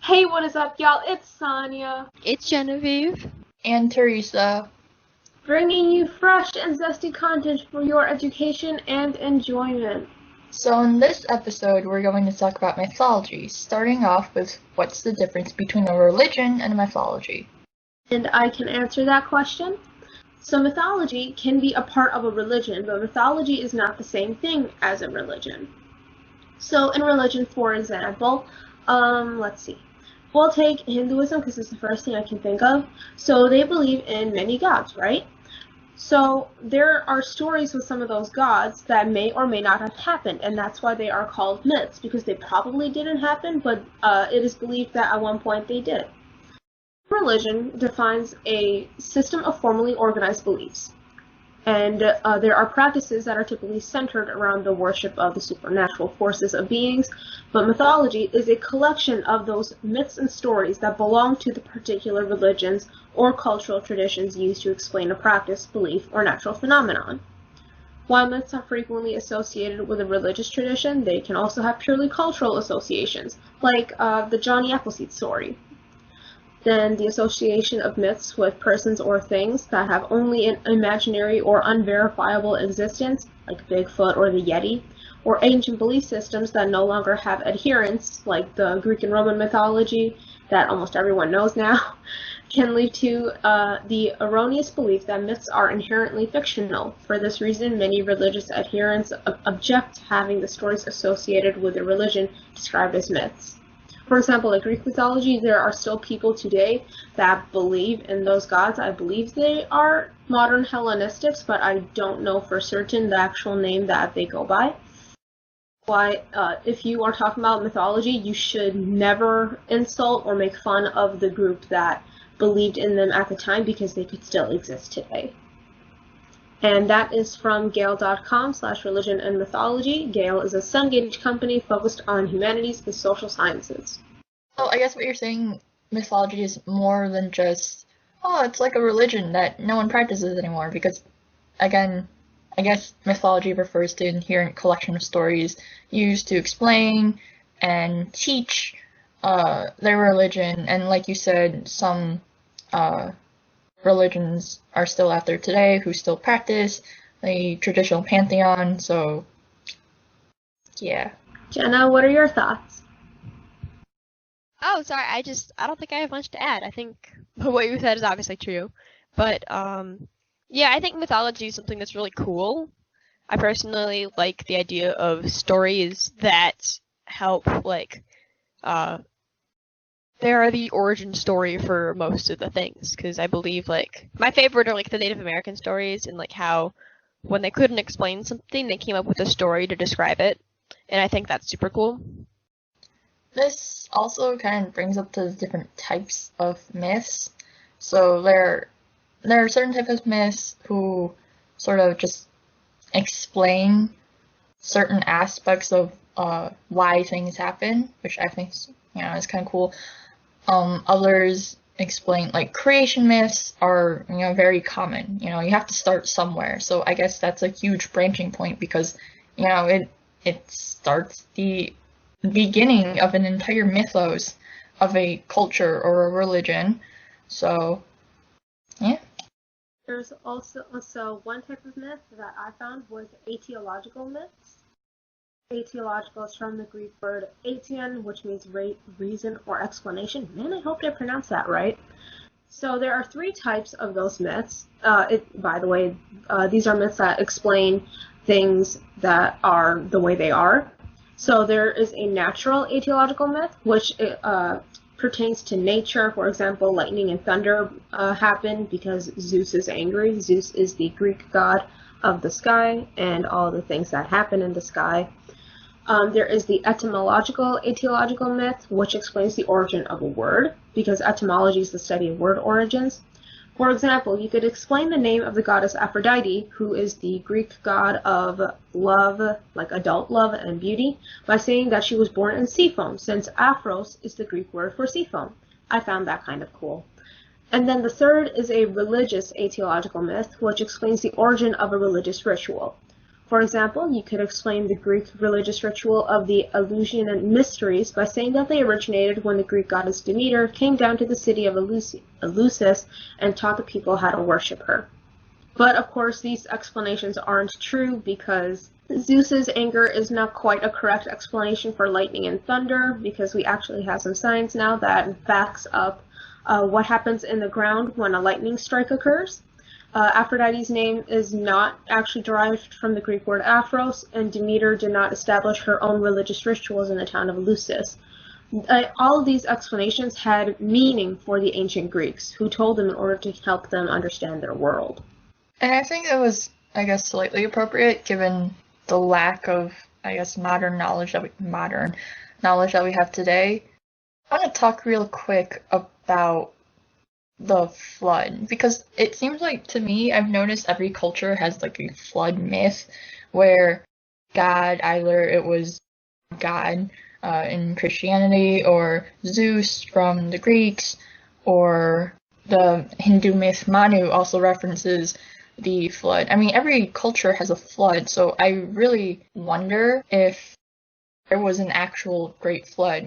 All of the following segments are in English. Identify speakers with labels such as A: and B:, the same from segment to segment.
A: Hey, what is up, y'all? It's Sonia,
B: It's Genevieve.
C: And Teresa.
A: bringing you fresh and zesty content for your education and enjoyment.
C: So in this episode, we're going to talk about mythology, starting off with what's the difference between a religion and a mythology.
A: And I can answer that question. So mythology can be a part of a religion, but mythology is not the same thing as a religion. So in religion, for example, let's see. We'll take Hinduism because it's the first thing I can think of. So they believe in many gods, right? So there are stories with some of those gods that may or may not have happened, and that's why they are called myths, because they probably didn't happen, but it is believed that at one point they did. Religion defines a system of formally organized beliefs, and there are practices that are typically centered around the worship of the supernatural forces of beings, but mythology is a collection of those myths and stories that belong to the particular religions or cultural traditions used to explain a practice, belief, or natural phenomenon. While myths are frequently associated with a religious tradition, they can also have purely cultural associations, like the Johnny Appleseed story. Then the association of myths with persons or things that have only an imaginary or unverifiable existence, like Bigfoot or the Yeti, or ancient belief systems that no longer have adherents, like the Greek and Roman mythology that almost everyone knows now, can lead to the erroneous belief that myths are inherently fictional. For this reason, many religious adherents object to having the stories associated with a religion described as myths. For example, in Greek mythology, there are still people today that believe in those gods. I believe they are modern Hellenistics, but I don't know for certain the actual name that they go by. Why, if you are talking about mythology, you should never insult or make fun of the group that believed in them at the time, because they could still exist today. And that is from Gale.com/religion and mythology. Gale is a Cengage company focused on humanities and social sciences.
C: So I guess what you're saying, mythology is more than just, it's like a religion that no one practices anymore, because, again, I guess mythology refers to an inherent collection of stories used to explain and teach their religion, and like you said, some religions are still out there today who still practice the traditional pantheon, so yeah.
A: Jenna, what are your thoughts?
B: Oh, sorry, I don't think I have much to add. I think what you said is obviously true. But, yeah, I think mythology is something that's really cool. I personally like the idea of stories that help, they are the origin story for most of the things, because I believe, my favorite are, the Native American stories, and, how when they couldn't explain something, they came up with a story to describe it, and I think that's super cool.
C: This also kind of brings up the different types of myths. So there are certain types of myths who sort of just explain certain aspects of why things happen, which I think is kind of cool. Others explain, creation myths are, very common. You have to start somewhere. So I guess that's a huge branching point, because, it starts the beginning of an entire mythos of a culture or a religion. So, yeah.
A: There's also one type of myth that I found was aetiological myths. Aetiological is from the Greek word aetion, which means reason or explanation. Man, I hope I pronounced that right. So there are three types of those myths. By the way, these are myths that explain things that are the way they are. So there is a natural aetiological myth, which pertains to nature. For example, lightning and thunder happen because Zeus is angry. Zeus is the Greek god of the sky and all the things that happen in the sky. There is the etymological aetiological myth, which explains the origin of a word, because etymology is the study of word origins. For example, you could explain the name of the goddess Aphrodite, who is the Greek god of love, like adult love and beauty, by saying that she was born in sea foam, since aphros is the Greek word for sea foam. I found that kind of cool. And then the third is a religious aetiological myth, which explains the origin of a religious ritual. For example, you could explain the Greek religious ritual of the Eleusinian Mysteries by saying that they originated when the Greek goddess Demeter came down to the city of Eleusis and taught the people how to worship her. But of course, these explanations aren't true because Zeus's anger is not quite a correct explanation for lightning and thunder, because we actually have some science now that backs up what happens in the ground when a lightning strike occurs. Aphrodite's name is not actually derived from the Greek word Aphros, and Demeter did not establish her own religious rituals in the town of Eleusis. All of these explanations had meaning for the ancient Greeks, who told them in order to help them understand their world.
C: And I think it was, slightly appropriate given the lack of, modern knowledge that we have today. I want to talk real quick about the flood, because it seems like, to me, I've noticed every culture has like a flood myth where God, either it was God in Christianity, or Zeus from the Greeks, or the Hindu myth Manu also references the flood. I mean, every culture has a flood, so I really wonder if there was an actual great flood,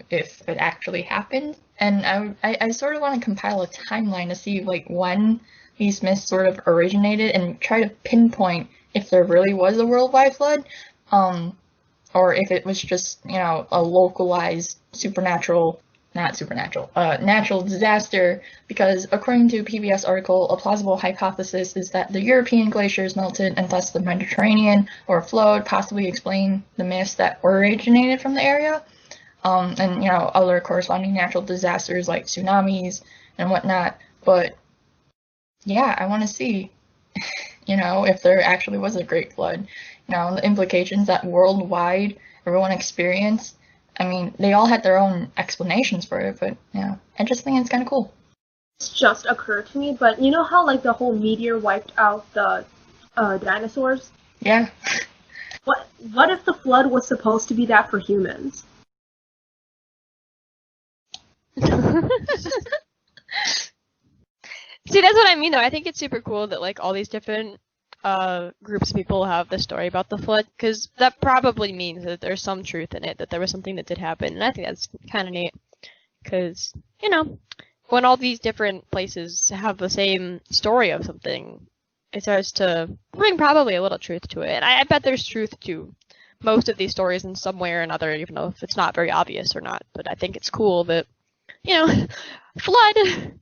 C: if it actually happened. And I sort of want to compile a timeline to see like when these myths sort of originated and try to pinpoint if there really was a worldwide flood, or if it was just, a localized natural disaster, because according to a PBS article, a plausible hypothesis is that the European glaciers melted and thus the Mediterranean overflowed, possibly explain the myths that originated from the area, and other corresponding natural disasters like tsunamis and whatnot. But yeah, I want to see if there actually was a great flood, the implications that worldwide everyone experienced. I mean, they all had their own explanations for it, but, I just think it's kind of cool.
A: It's just occurred to me, but you know how, like, the whole meteor wiped out the dinosaurs?
C: Yeah.
A: What if the flood was supposed to be that for humans?
B: See, that's what I mean, though. I think it's super cool that, like, all these different groups of people have the story about the flood, because that probably means that there's some truth in it, that there was something that did happen, and I think that's kind of neat, because, when all these different places have the same story of something, it starts to bring probably a little truth to it, and I bet there's truth to most of these stories in some way or another, even though if it's not very obvious or not, but I think it's cool that, flood!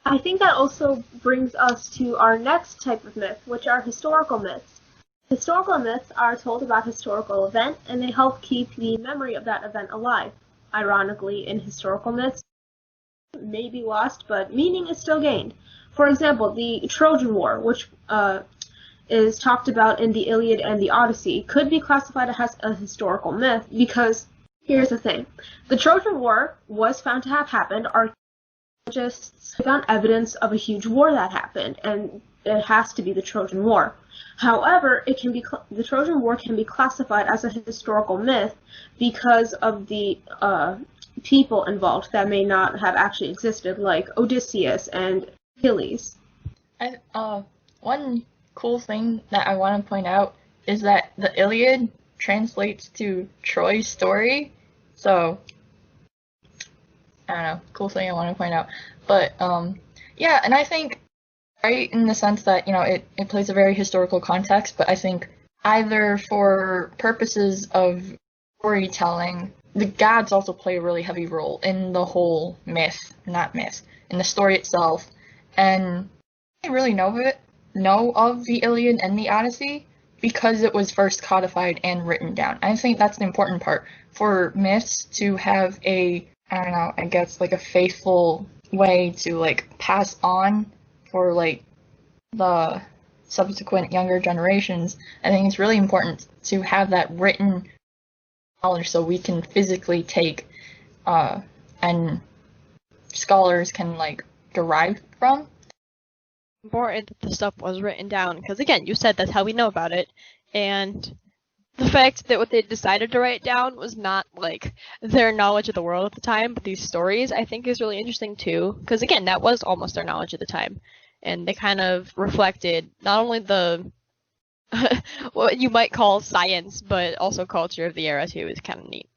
A: I think that also brings us to our next type of myth, which are historical myths. Historical myths are told about historical event, and they help keep the memory of that event alive. Ironically, in historical myths, may be lost, but meaning is still gained. For example, the Trojan War, which is talked about in the Iliad and the Odyssey, could be classified as a historical myth because, here's the thing, the Trojan War was found to have happened. Archaeologists found evidence of a huge war that happened, and it has to be the Trojan War. However, the Trojan War can be classified as a historical myth because of the people involved that may not have actually existed, like Odysseus and Achilles.
C: One cool thing that I want to point out is that the Iliad translates to Troy's story, so I don't know, cool thing I want to point out. But, yeah, and I think, right, in the sense that, it plays a very historical context, but I think either for purposes of storytelling, the gods also play a really heavy role in the whole in the story itself, and I really know of the Iliad and the Odyssey because it was first codified and written down. I think that's the important part, for myths to have a faithful way to, pass on for, the subsequent younger generations. I think it's really important to have that written knowledge so we can physically take, and scholars can, derive from.
B: Important that the stuff was written down, because, again, you said that's how we know about it, and the fact that what they decided to write down was not, their knowledge of the world at the time, but these stories, I think, is really interesting, too. Because, again, that was almost their knowledge at the time. And they kind of reflected not only the what you might call science, but also culture of the era too is kind of neat.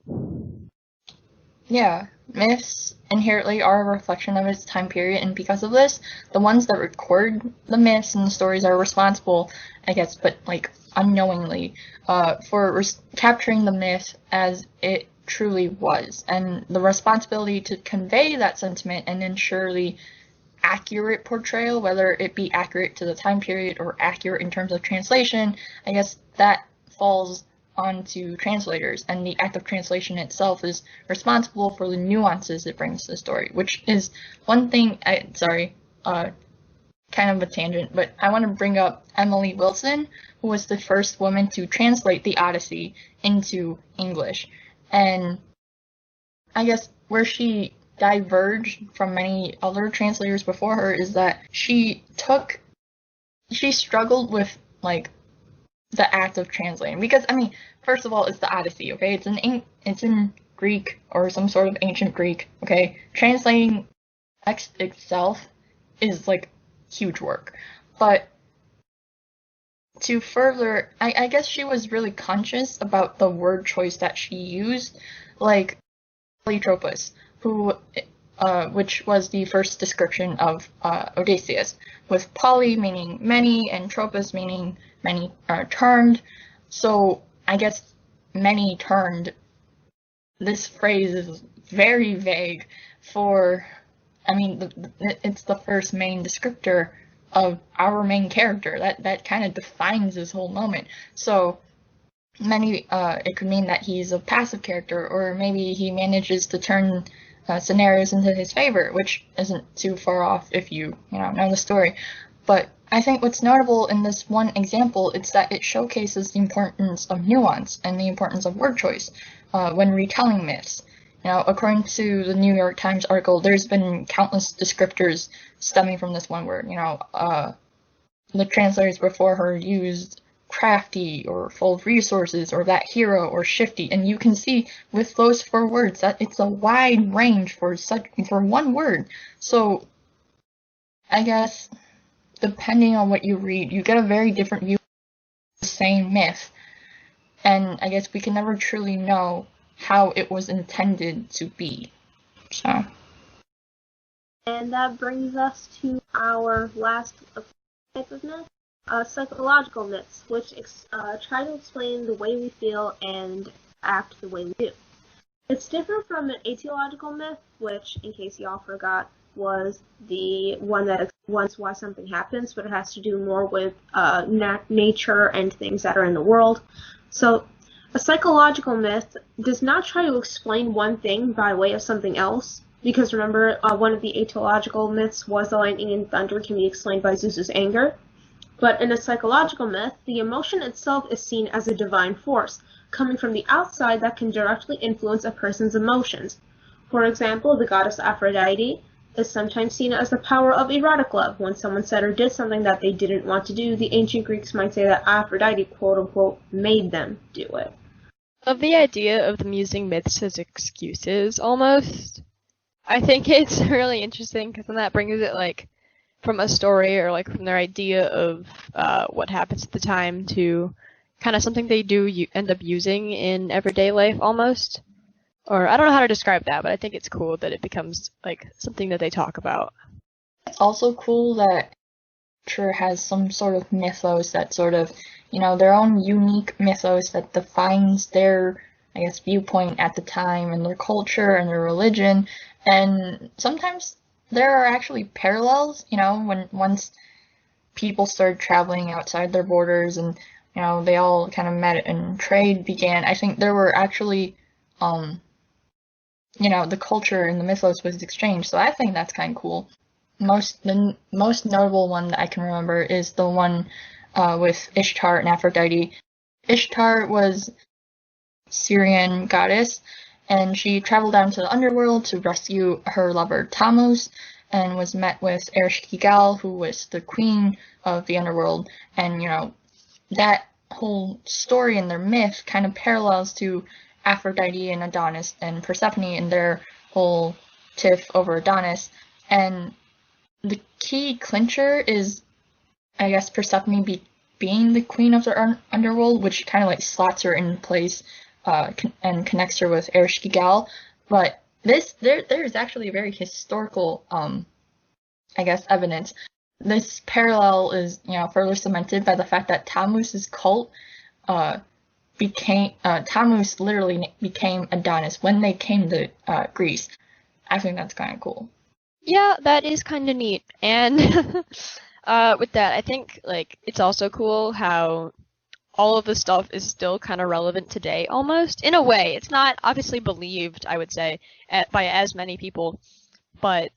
C: Yeah, myths inherently are a reflection of its time period, and because of this, the ones that record the myths and the stories are responsible, I guess, but like unknowingly, for capturing the myth as it truly was, and the responsibility to convey that sentiment and ensure the accurate portrayal, whether it be accurate to the time period or accurate in terms of translation, I guess that falls onto translators, and the act of translation itself is responsible for the nuances it brings to the story, which is one thing. Kind of a tangent, but I want to bring up Emily Wilson, who was the first woman to translate the Odyssey into English, and I guess where she diverged from many other translators before her is that she struggled with like the act of translating, because I mean, first of all, it's the Odyssey, okay? It's in Greek or some sort of ancient Greek, okay? Translating text itself is like huge work, but to further, I guess she was really conscious about the word choice that she used, like polytropos, which was the first description of Odysseus, with poly meaning many and tropos meaning many turned. So I guess many turned, this phrase is very vague for, I mean, it's the first main descriptor of our main character. That kind of defines this whole moment. So many, it could mean that he's a passive character, or maybe he manages to turn scenarios into his favor, which isn't too far off if you know the story. But I think what's notable in this one example is that it showcases the importance of nuance and the importance of word choice when retelling myths. According to the New York Times article, there's been countless descriptors stemming from this one word. The translators before her used crafty or full of resources or that hero or shifty, and you can see with those 4 words that it's a wide range for one word. So I guess depending on what you read, you get a very different view of the same myth, and I guess we can never truly know how it was intended to be. So,
A: and that brings us to our last type of myth, psychological myths, which try to explain the way we feel and act the way we do. It's different from an etiological myth, which, in case y'all forgot, was the one that explains why something happens, but it has to do more with nature and things that are in the world. So a psychological myth does not try to explain one thing by way of something else, because remember, one of the etiological myths was the lightning and thunder can be explained by Zeus's anger. But in a psychological myth, the emotion itself is seen as a divine force, coming from the outside that can directly influence a person's emotions. For example, the goddess Aphrodite is sometimes seen as the power of erotic love. When someone said or did something that they didn't want to do, the ancient Greeks might say that Aphrodite, quote-unquote, made them do it.
B: Of the idea of them using myths as excuses, almost, I think it's really interesting, because then that brings it, like, from a story or, like, from their idea of what happens at the time to kind of something they do end up using in everyday life, almost. Or, I don't know how to describe that, but I think it's cool that it becomes, like, something that they talk about.
C: It's also cool that culture has some sort of mythos that sort of, their own unique mythos that defines their, I guess, viewpoint at the time, and their culture and their religion. And sometimes there are actually parallels, once people started traveling outside their borders and, they all kind of met and trade began. I think there were actually, the culture and the mythos was exchanged. So I think that's kind of cool. The most notable one that I can remember is the one with Ishtar and Aphrodite. Ishtar was a Syrian goddess, and she traveled down to the underworld to rescue her lover Tammuz, and was met with Ereshkigal, who was the queen of the underworld. And, that whole story and their myth kind of parallels to Aphrodite and Adonis and Persephone and their whole tiff over Adonis. And the key clincher is, I guess, Persephone being the queen of the underworld, which kind of like slots her in place and connects her with Ereshkigal. But there's actually very historical, I guess, evidence. This parallel is, further cemented by the fact that Tammuz's cult Tammuz literally became Adonis when they came to Greece. I think that's kind of cool.
B: Yeah, that is kind of neat. And with that, I think like it's also cool how all of this stuff is still kind of relevant today, almost in a way. It's not obviously believed, I would say, by as many people, but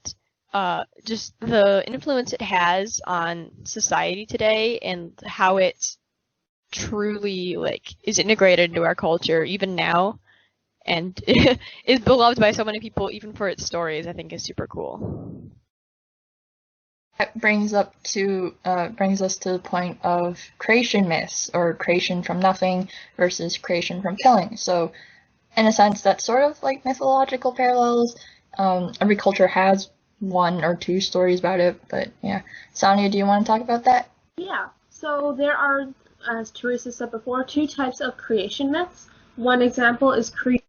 B: just the influence it has on society today and how it's truly like is integrated into our culture even now and is beloved by so many people even for its stories, I think is super cool.
C: That brings us to the point of creation myths, or creation from nothing versus creation from killing. So in a sense, that's sort of like mythological parallels. Every culture has one or two stories about it, but yeah. Sonia, do you want to talk about that?
A: Yeah, so there are, as Teresa said before, two types of creation myths. One example is creation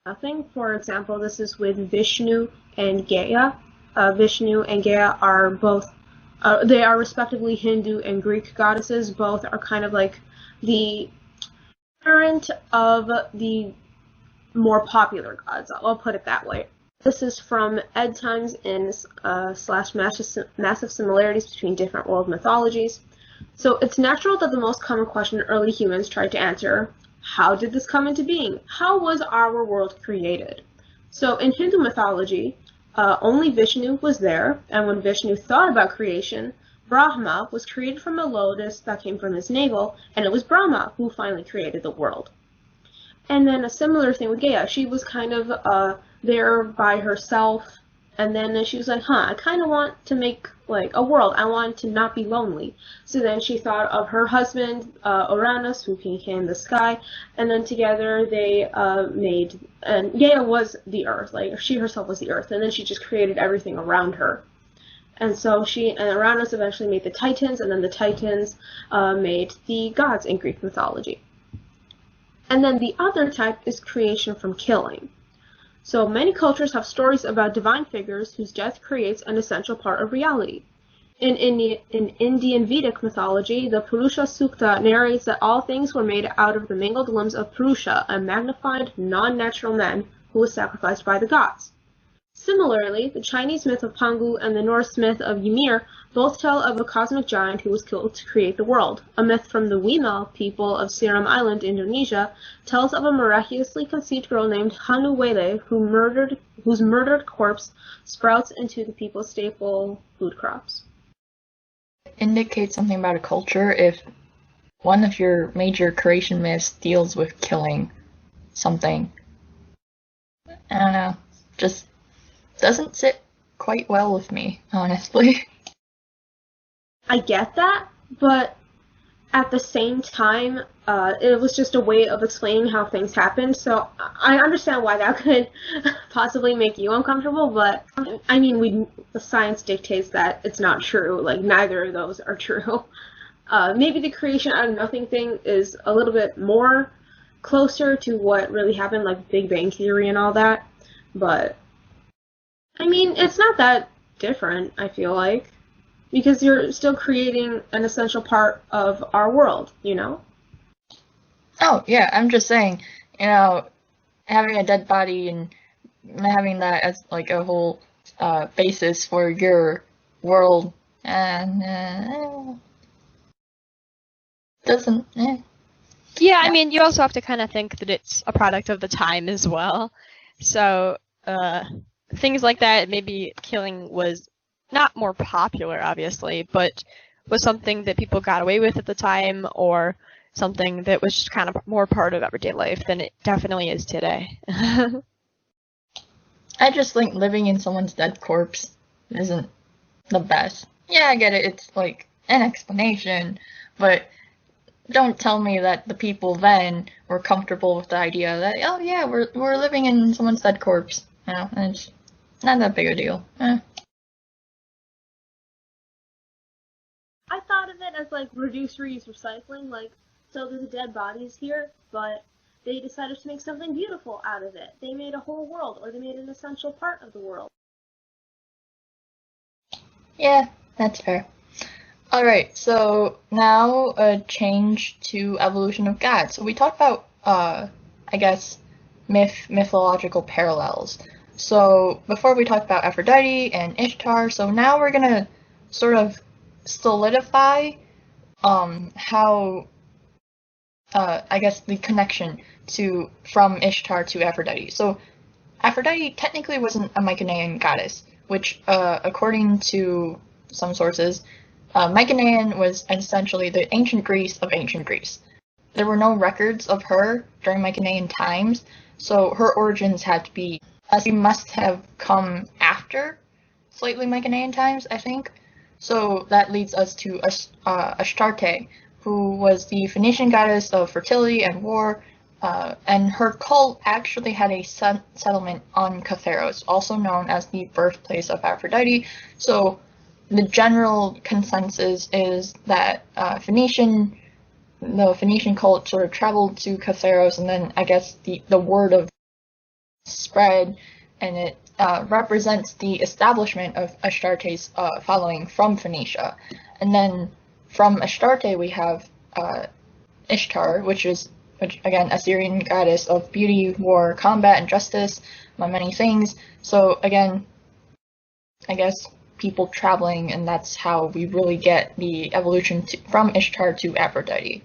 A: from nothing. For example, this is with Vishnu and Gaia. Vishnu and Gaia are both, they are respectively Hindu and Greek goddesses. Both are kind of like the parent of the more popular gods. I'll put it that way. This is from Ed Times in slash massive similarities between different world mythologies. So it's natural that the most common question early humans tried to answer, how did this come into being? How was our world created? So in Hindu mythology, only Vishnu was there, and when Vishnu thought about creation, Brahma was created from a lotus that came from his navel, and it was Brahma who finally created the world. And then a similar thing with Gaia. She was kind of there by herself, and then she was like, I kind of want to make like a world. I want to not be lonely. So then she thought of her husband, Uranus, who became the sky, and then together they made, and Gaia was the earth, like she herself was the earth, and then she just created everything around her. And so and Uranus eventually made the Titans, and then the Titans made the gods in Greek mythology. And then the other type is creation from killing. So many cultures have stories about divine figures whose death creates an essential part of reality. In Indian Vedic mythology, the Purusha Sukta narrates that all things were made out of the mangled limbs of Purusha, a magnified, non-natural man who was sacrificed by the gods. Similarly, the Chinese myth of Pangu and the Norse myth of Ymir both tell of a cosmic giant who was killed to create the world. A myth from the Wima people of Seram Island, Indonesia, tells of a miraculously conceived girl named Hanuwele whose murdered corpse sprouts into the people's staple food crops.
C: It indicates something about a culture if one of your major creation myths deals with killing something. I don't know, just doesn't sit quite well with me, honestly.
A: I get that, but at the same time, it was just a way of explaining how things happened, so I understand why that could possibly make you uncomfortable, but I mean, the science dictates that it's not true, like neither of those are true. Maybe the creation out of nothing thing is a little bit more closer to what really happened, like Big Bang Theory and all that, but I mean, it's not that different, I feel like, because you're still creating an essential part of our world, you know?
C: Oh, yeah, I'm just saying, having a dead body and having that as, like, a whole basis for your world, doesn't,
B: Yeah, I mean, you also have to kind of think that it's a product of the time as well. So, things like that, maybe killing was not more popular, obviously, but was something that people got away with at the time, or something that was just kind of more part of everyday life than it definitely is today.
C: I just think living in someone's dead corpse isn't the best. Yeah, I get it, it's like an explanation, but don't tell me that the people then were comfortable with the idea that, oh yeah, we're living in someone's dead corpse. It's not that big a deal.
A: I thought of it as like reduce, reuse, recycling. Like, so there's dead bodies here, but they decided to make something beautiful out of it. They made a whole world, or they made an essential part of the world.
C: Yeah, that's fair. Alright, so now a change to evolution of God. So we talked about, I guess, mythological parallels. So before we talked about Aphrodite and Ishtar, so now we're gonna sort of solidify how I guess the connection from Ishtar to Aphrodite. So Aphrodite technically wasn't a Mycenaean goddess, which according to some sources, Mycenaean was essentially the ancient Greece of ancient Greece. There were no records of her during Mycenaean times, so her origins had to be, she must have come after slightly Mycenaean times, I think. So that leads us to Astarte, who was the Phoenician goddess of fertility and war, and her cult actually had a settlement on Catharos, also known as the birthplace of Aphrodite. So the general consensus is that the Phoenician cult sort of traveled to Catharos, and then I guess the word of spread, and it represents the establishment of Astarte's following from Phoenicia. And then from Astarte we have Ishtar, which again, Assyrian goddess of beauty, war, combat, and justice, among many things. So again, I guess people traveling, and that's how we really get the evolution from Ishtar to Aphrodite.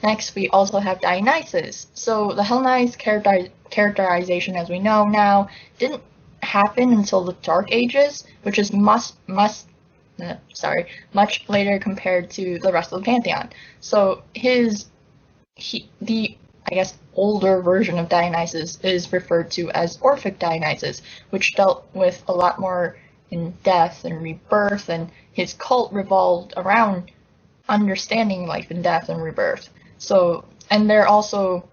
C: Next, we also have Dionysus. So the Hellenized characterization, as we know now, didn't happen until the Dark Ages, which is much later compared to the rest of the pantheon. So the I guess older version of Dionysus is referred to as Orphic Dionysus, which dealt with a lot more in death and rebirth, and his cult revolved around understanding life and death and rebirth. So, and they're also,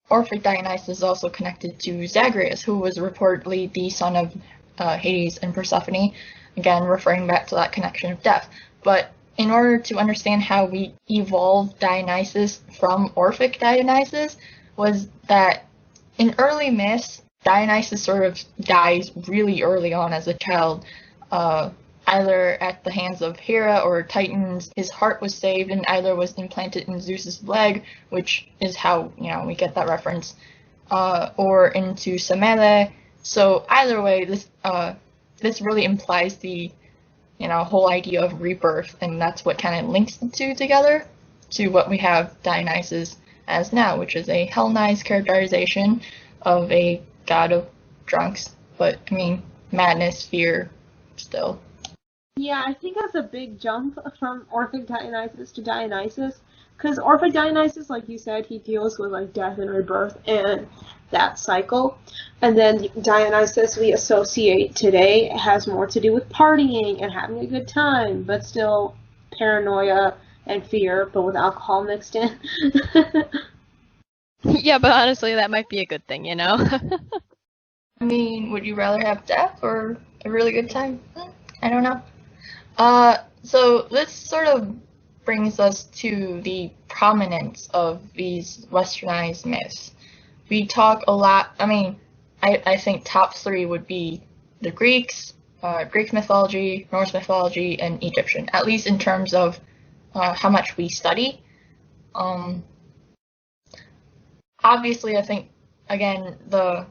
C: Orphic Dionysus is also connected to Zagreus, who was reportedly the son of Hades and Persephone, again referring back to that connection of death. But in order to understand how we evolved Dionysus from Orphic Dionysus, was that in early myths, Dionysus sort of dies really early on as a child, either at the hands of Hera or Titans. His heart was saved and either was implanted in Zeus's leg, which is how, we get that reference, or into Semele. So either way, this really implies the, whole idea of rebirth, and that's what kind of links the two together to what we have Dionysus as now, which is a Hellenized characterization of a god of drunks, but madness, fear, still.
A: Yeah, I think that's a big jump from Orphic Dionysus to Dionysus, because Orphic Dionysus, like you said, he deals with like death and rebirth and that cycle, and then Dionysus we associate today has more to do with partying and having a good time, but still paranoia and fear, but with alcohol mixed in.
B: Yeah, but honestly, that might be a good thing,
C: Would you rather have death or a really good time? I don't know. So this sort of brings us to the prominence of these westernized myths. We talk a lot, I think top three would be the Greeks, Greek mythology, Norse mythology, and Egyptian, at least in terms of how much we study. Obviously, I think, again, the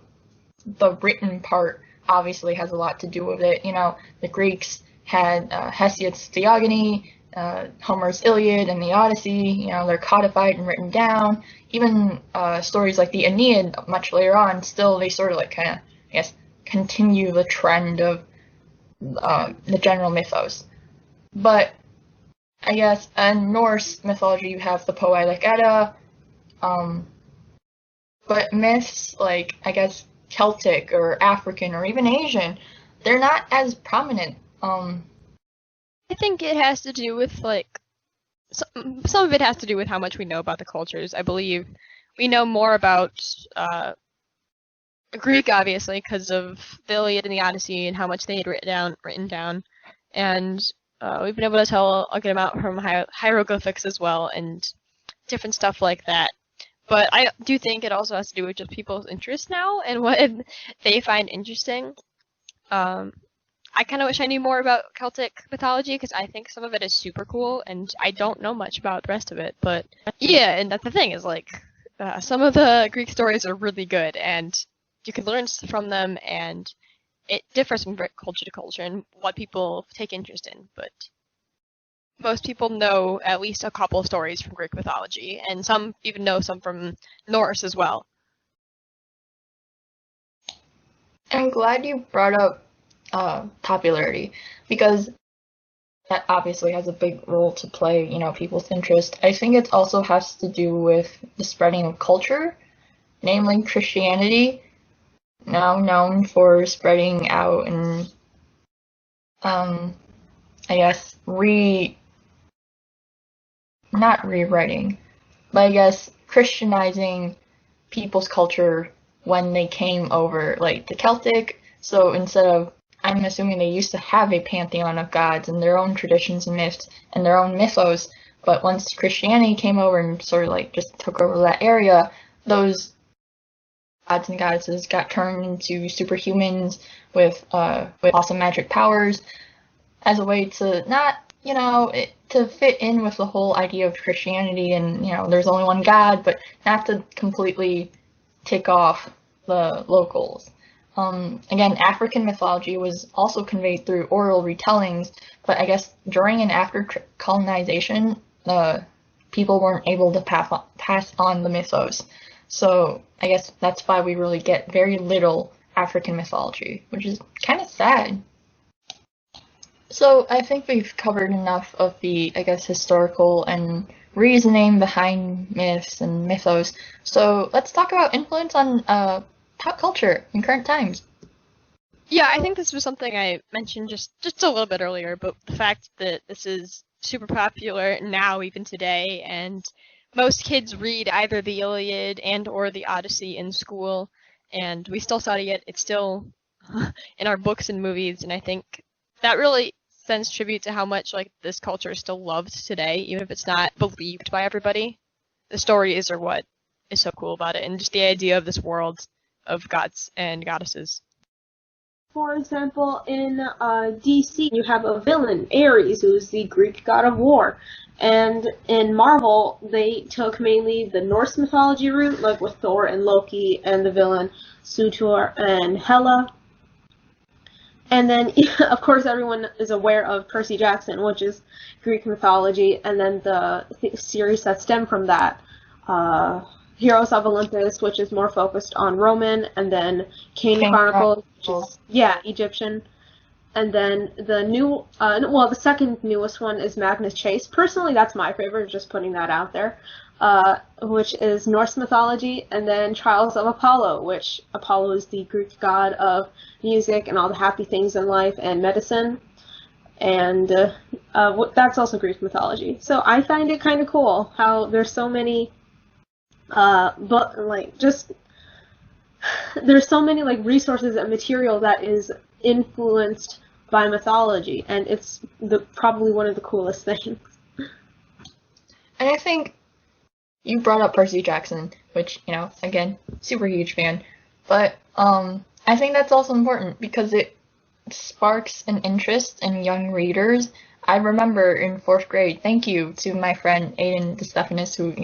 C: written part obviously has a lot to do with it. The Greeks had Hesiod's Theogony, Homer's Iliad, and the Odyssey. They're codified and written down. Even stories like the Aeneid, much later on, still they sort of continue the trend of the general mythos. But I guess in Norse mythology you have the Poetic Edda, but myths like, I guess, Celtic or African or even Asian, they're not as prominent.
B: I think it has to do with some of it has to do with how much we know about the cultures. I believe we know more about Greek, obviously, because of the Iliad and the Odyssey and how much they had written down, and We've been able to tell a good amount from hieroglyphics as well and different stuff like that. But I do think it also has to do with just people's interest now and what they find interesting. I kind of wish I knew more about Celtic mythology because I think some of it is super cool and I don't know much about the rest of it. But yeah, and that's the thing is like some of the Greek stories are really good and you can learn from them and it differs from culture to culture and what people take interest in. But most people know at least a couple of stories from Greek mythology and some even know some from Norse as well.
C: I'm glad you brought up popularity because that obviously has a big role to play, people's interest. I think it also has to do with the spreading of culture, namely Christianity, now known for spreading out and, I guess, not rewriting, but I guess Christianizing people's culture when they came over, like the Celtic. So instead of, I'm assuming they used to have a pantheon of gods and their own traditions and myths and their own mythos, but once Christianity came over and sort of like just took over that area, those gods and goddesses got turned into superhumans with awesome magic powers as a way to not, to fit in with the whole idea of Christianity and, there's only one God, but not to completely tick off the locals. Again, African mythology was also conveyed through oral retellings, but I guess during and after colonization, people weren't able to pass on the mythos. So I guess that's why we really get very little African mythology, which is kind of sad. So I think we've covered enough of the, I guess, historical and reasoning behind myths and mythos. So let's talk about influence on pop culture in current times.
B: Yeah, I think this was something I mentioned just a little bit earlier, but the fact that this is super popular now, even today, and most kids read either the Iliad and or the Odyssey in school, and we still study it. It's still in our books and movies, and I think that really sends tribute to how much like this culture is still loved today, even if it's not believed by everybody. The stories are what is so cool about it, and just the idea of this world of gods and goddesses.
A: For example, in DC, you have a villain, Ares, who's the Greek god of war. And in Marvel, they took mainly the Norse mythology route, like with Thor and Loki, and the villain Surtur and Hela. And then, of course, everyone is aware of Percy Jackson, which is Greek mythology, and then the series that stem from that, Heroes of Olympus, which is more focused on Roman, and then Kane Chronicles, which is, Egyptian. And then the second newest one is Magnus Chase. Personally, that's my favorite, just putting that out there, which is Norse mythology. And then Trials of Apollo, which Apollo is the Greek god of music and all the happy things in life and medicine. And that's also Greek mythology. So I find it kind of cool how there's so many there's so many resources and material that is influenced by mythology, and it's probably one of the coolest things.
C: And I think you brought up Percy Jackson, which, again, super huge fan, but I think that's also important because it sparks an interest in young readers. I remember in 4th grade, thank you to my friend Aiden DeStephanis who,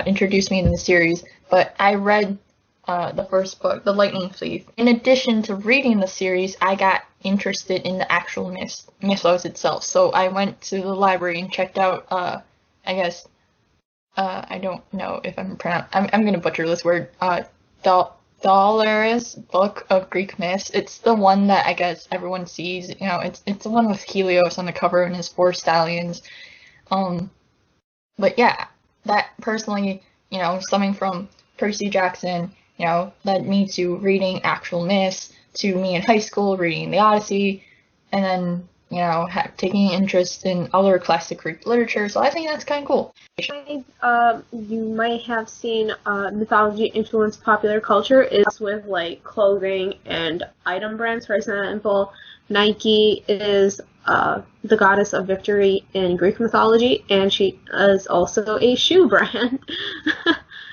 C: introduced me to the series, but I read the first book, The Lightning Thief. In addition to reading the series, I got interested in the actual mythos itself. So I went to the library and checked out, I don't know if I'm going to butcher this word, Dolaris Book of Greek Myths. It's the one that I guess everyone sees. It's the one with Helios on the cover and his 4 stallions. But yeah, that personally, stemming from Percy Jackson, led me to reading actual myths, to me in high school reading the Odyssey, and then taking interest in other classic Greek literature. So I think that's kind of cool.
A: You might have seen mythology influence popular culture is with like clothing and item brands. For example, Nike is the goddess of victory in Greek mythology, and she is also a shoe brand.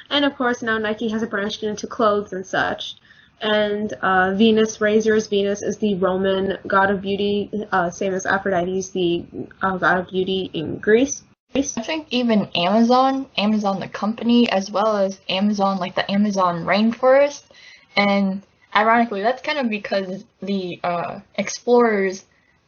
A: And of course, now Nike has branched into clothes and such. And Venus is the Roman god of beauty, same as Aphrodite is the god of beauty in Greece.
C: I think even Amazon the company, as well as Amazon, like the Amazon rainforest, and ironically, that's kind of because the explorers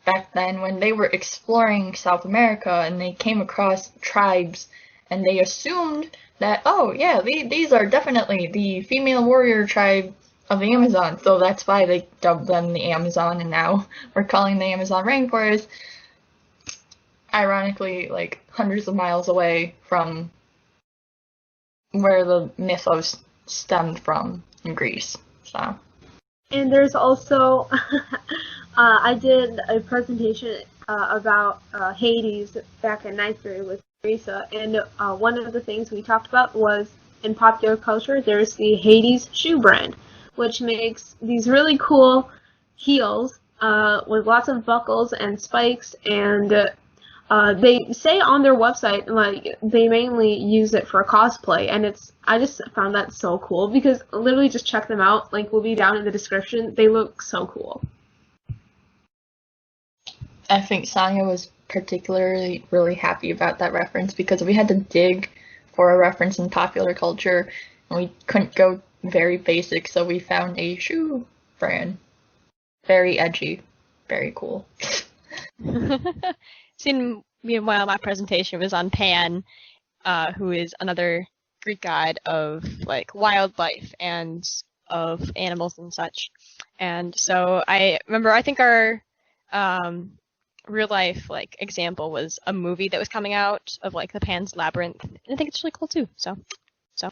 C: back then, when they were exploring South America and they came across tribes, and they assumed that, oh yeah, these are definitely the female warrior tribe of the Amazon, so that's why they dubbed them the Amazon, and now we're calling the Amazon rainforest, ironically, like hundreds of miles away from where the mythos stemmed from in Greece. So.
A: And there's also, I did a presentation about Hades back in ninth grade with Teresa, and one of the things we talked about was in popular culture, there's the Hades shoe brand, which makes these really cool heels with lots of buckles and spikes, and they say on their website like they mainly use it for cosplay, and I just found that so cool because literally just check them out. Link will be down in the description. They look so cool.
C: I think Sonia was particularly really happy about that reference because we had to dig for a reference in popular culture and we couldn't go very basic, so we found a shoe brand. Very edgy, very cool.
B: Meanwhile, my presentation was on Pan, who is another Greek god of like wildlife and of animals and such. And so I remember, I think our real life like example was a movie that was coming out of like the Pan's Labyrinth, and I think it's really cool too. So.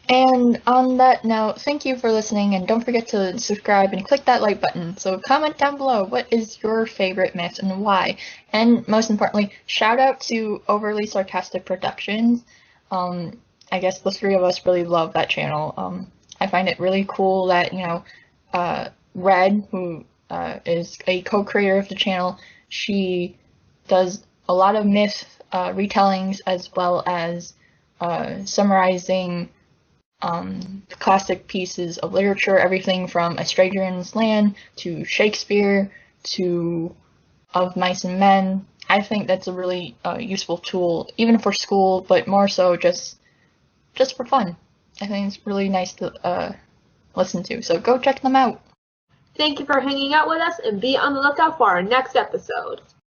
C: And on that note, thank you for listening, and don't forget to subscribe and click that like button. So comment down below, what is your favorite myth and why? And most importantly, shout out to Overly Sarcastic Productions. I guess the three of us really love that channel. I find it really cool that, Red, who is a co-creator of the channel, she does a lot of myth retellings as well as summarizing classic pieces of literature, everything from A Stranger in This Land to Shakespeare to Of Mice and Men. I think that's a really useful tool, even for school, but more so just for fun. I think it's really nice to listen to, so go check them out.
A: Thank you for hanging out with us, and be on the lookout for our next episode.